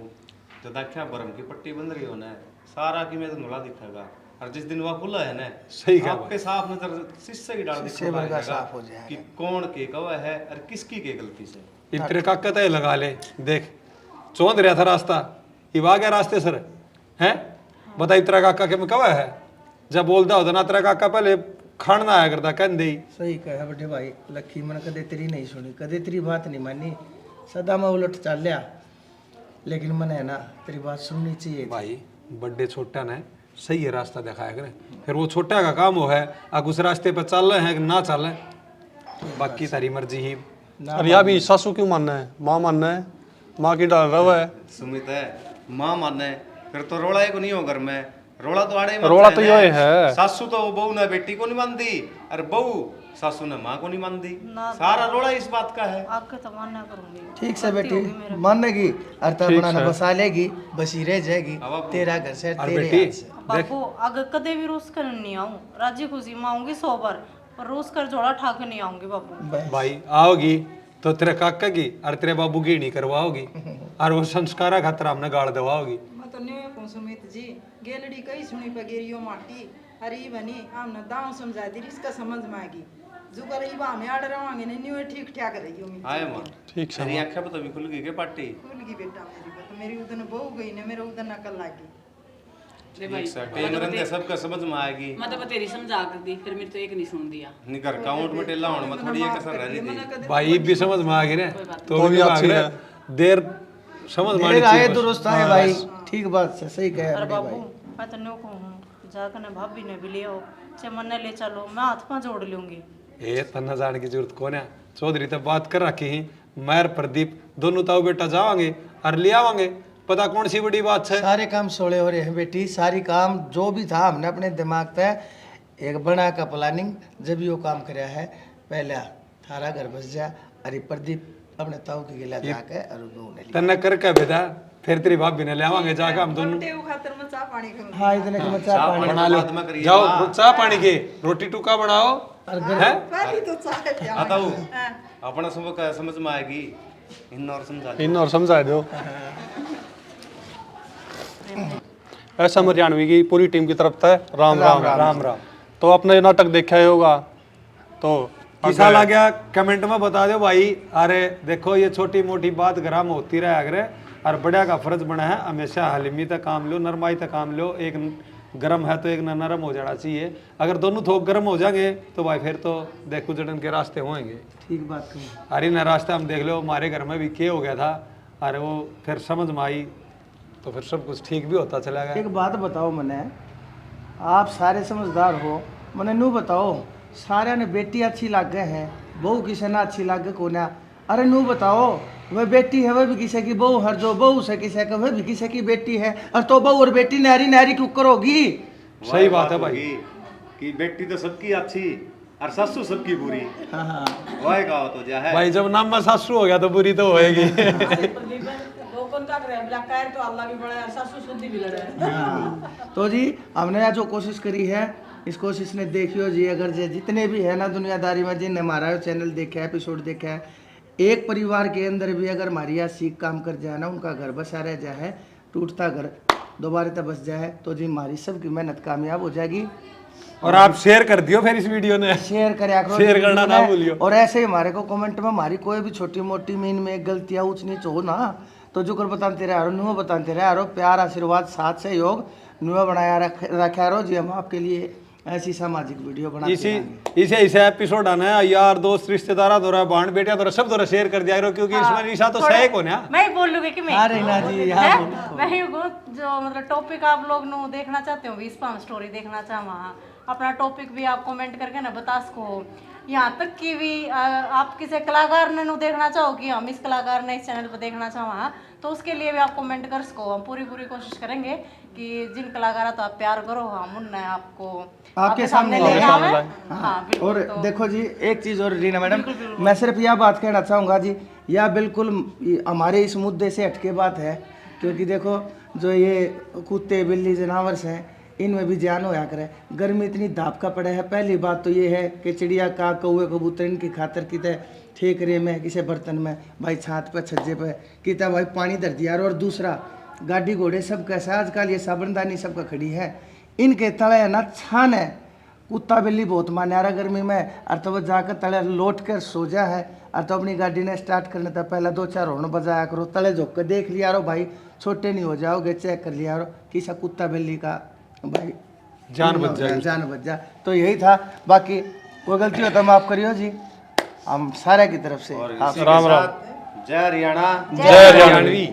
जो देखा बरम की पट्टी बन रही हो ना, सारा की मैं धुला दिखेगा, और जिस दिन वह खुला है ना, सही कहा आपके साफ नजर शीशे की डाल दिखेगा साफ हो जाएगा कि कौन के कवा है और किसकी के गलती से। इतने काका तय लगा ले, देख चौंध रहा था रास्ता, ये आ गया रास्ते सर हैं। बता इतरा काका के में कवा है, जब बोलता होता ना तेरा काका पहले खान ना आया करता कह दे। सही कहा बड़े भाई, लक्की मन कदे तेरी नहीं सुनी, कदे तेरी बात नहीं मानी, सदा मैं उलट चल लिया, लेकिन मन है ना तेरी बात सुननी चाहिए। भाई बड़े छोटा ने सही है रास्ता दिखाया करे, फिर वो छोटा का काम हो है अब उस रास्ते पर चल रहे हैं कि ना चल रहे, बाकी तारी मर्जी ही। अरे या भी सासू क्यों मानना है, माँ मानना है, माँ की डाल रहा है। सुमित है माँ माने फिर तो रोड़ा को नहीं हो घर में, रोड़ा तो आड़े रोड़ा तो ये है, सासू तो बहू ने बेटी को नहीं मानती और बहू सासू ने माँ को नहीं मानती, सारा रोड़ा इस बात का है। आपके तो मानना करूंगी। ठीक से बेटी मानेगी और तब बनाना बसा लेगी, बसी रह जाएगी तेरा घर से तेरे हाथ से। बापू अगर कदे भी रूस कर नहीं आऊं, राजी खुशी में आऊंगी 100 बार, पर रूस कर जोड़ा ठाक नहीं आऊंगी बापू। भाई आओगी तो तेरे काका की और तेरे बाबू की नहीं करवाओगी और वो संस्कारा खातर हमने गाड़ दवाओगी। मैं तो न्यू को सुमित जी गेलड़ी कई सुनी पगेरियो माटी अरे बनी हमने दांव समझा दी, इसका समझ में आगी जुगर इबा में आड़ रवांगे ने न्यू ठीक ठाक रही हूं। आए माँ ठीक से तेरी आंखें तो भी खुल गई के पार्टी खुल गई बेटा मेरी बात, मेरी उधर बहू गई ने मेरे उधर नकल लागी। टेंगरन दे सबका समझ में आएगी। मतलब तेरी समझा कर दी, फिर मेरे तो एक नहीं सुन दिया। निकर काउंट में टेला होने में थोड़ी एक कसर रहनी थी। भाई भी समझ में आ गई ना तो भी अच्छी है, देर समझ में आनी आए चाहिए। दुरुस्त आए भाई, ठीक बात से सही कहे अरे बड़े बाबू भाई। मैं तो न्यू को हूँ, जाकर ने भाभी ने भी ले आओ, चाहे मन ले चलो, मैं हाथ पाँव जोड़ लूंगी। ए तन्ना जाने की जरूरत कौन है, चौधरी तो बात कर रखी ही, मैं प्रदीप दोनों ताऊ बेटा जावांगे और ले आवांगे, पता कौन सी बड़ी बात है। सारे काम सोले हो रहे हैं बेटी, सारी काम जो भी था हमने अपने दिमाग पे एक बना का प्लानिंग जब यो काम कराया है। पहले थारा घर बस जा, अरे प्रदीप अपने ताऊ के गिला जाके और दोनों ने तन्ना करके बेटा फिर तेरी भाभी ने ले आवांगे जाके हम दोनों। खातर मैं चाह पानी करूं। हाँ इतने के मैं चाह पानी बना लो, जाओ चाह पानी के रोटी टुका बनाओ है। पहली तो चाह पिया। आता हूँ अपना सब समझ में आएगी, इन और समझा इन और समझा दो। ऐसा हरियाणवी की पूरी टीम की तरफ से राम राम राम राम। तो आपने ये नाटक देखा ही होगा, तो किसा लग गया कमेंट में बता दो भाई। अरे देखो ये छोटी मोटी बात ग्राम होती रहे अगर, और बड़ा का फर्ज बना है हमेशा हलीमी तक काम लो, नरमाई तक काम लो, एक गर्म है तो एक नरम हो जाना चाहिए। अगर दोनों थोक गर्म हो जाएंगे तो भाई फिर तो देखो जड़न के रास्ते होंगे। ठीक बात कही। अरे न रास्ता हम देख लो, हमारे घर में भी क्या हो गया था, अरे वो फिर समझ में आई तो फिर सब कुछ ठीक भी होता चला गया। एक बात बताओ मने, आप सारे समझदार हो, मने नू बताओ सारे ने बेटी अच्छी लग गए हैं, बहू किसे ना अच्छी लग गए कोना। अरे नू बताओ वह बेटी है वह भी किसी की बहू हर जो बहू से किसी का वह भी किसी की बेटी है, और तो बहू और बेटी नहरी नहरी क्यों करोगी। सही बात है भाई कि बेटी तो सबकी अच्छी और सासू सबकी बुरी। हाँ हाँ वही कहा तो जा है भाई, जब नाम में सासू हो गया तो बुरी तो होएगी। लोगन का करे ब्लैक कायर तो अल्लाह भी बड़ा है, सासू शुद्धि भी लड़े। हाँ। तो जी हमने आज जो कोशिश करी है, इस कोशिश ने देखियो जी, अगर जे जितने भी है ना दुनियादारी में जिन हमारा चैनल देखा है, एपिसोड देखा है, एक परिवार के अंदर भी अगर हमारी यहाँ सीख काम कर जाए ना, उनका घर बसा रह जाए, टूटता घर दोबारा तक बस जाए, तो जी हमारी सबकी मेहनत कामयाब हो जाएगी। और आप शेयर कर दियो फिर इस वीडियो ने, शेयर करा करो, शेयर करना ना भूलियो। और ऐसे ही हमारे को कमेंट में हमारी कोई भी छोटी मोटी मीन में गलतियाँ ऊंच नीच हो ना, तो जो कर बताते रहे आरो, नुआ बताते रहे आरो, प्यार आशीर्वाद साथ सहयोग नुआ बनाया रखा रो जी। हम आपके लिए ऐसी सामाजिक वीडियो बनाते इसे इसे एपिसोड आना है, यार दोस्त रिश्तेदार दौरा बाण बेटिया दौरा सब दौरा शेयर कर दिया करो, क्योंकि इसमें निशा तो सहक हो ना। मैं ही बोल लूंगी कि मैं अरे ना जी यहाँ हैं? मैं ही जो मतलब टॉपिक आप लोग नो देखना चाहते हो, 20 स्टोरी देखना चाहवा, अपना टॉपिक भी आप कमेंट करके ना बता सको। यहाँ तक कि भी आप किसी कलाकार ने देखना चाहो कि हम इस कलाकार ने इस चैनल पर देखना चाहो, तो उसके लिए भी आप कमेंट कर सको। हम पूरी कोशिश करेंगे कि जिन कलाकारों तो आप प्यार करो हम उन्हें आपको आपके सामने ले ले आवे। आवे। हाँ बिल्कुल। और तो देखो जी एक चीज और रीना मैडम, मैं सिर्फ यह बात कहना चाहूँगा जी, यह बिल्कुल हमारे इस मुद्दे से हटके बात है, क्योंकि देखो जो ये कुत्ते बिल्ली जानवर हैं इनमें भी जान होया करे। गर्मी इतनी धाप का पड़ा है। पहली बात तो ये है कि चिड़िया का कौवे कबूतर इनकी खातर किते ठेकरे में किसी बर्तन में भाई छात पे छज्जे पे किता भाई पानी धर दिया। और दूसरा गाड़ी घोड़े सब कैसा आजकल ये साबुनदानी सबका खड़ी है, इनके तले ना छान है। कुत्ता बिल्ली बहुत मान्यारा गर्मी में, और तो वो जाकर तले लौट कर सो जा है। और तो अपनी गाड़ी ने स्टार्ट करने तक पहले 2-4 हॉर्न बजाया करो, तले झोंक कर देख लिया रो भाई, छोटे नहीं हो जाओगे, चेक कर लिया रो किसा कुत्ता बिल्ली का भाई जान बच जाएगी। जान बच जा। तो यही था, बाकी कोई गलती हो तो माफ करियो जी, हम सारे की तरफ से और आप इसी के साथ जय हरियाणा जय हरियाणवी।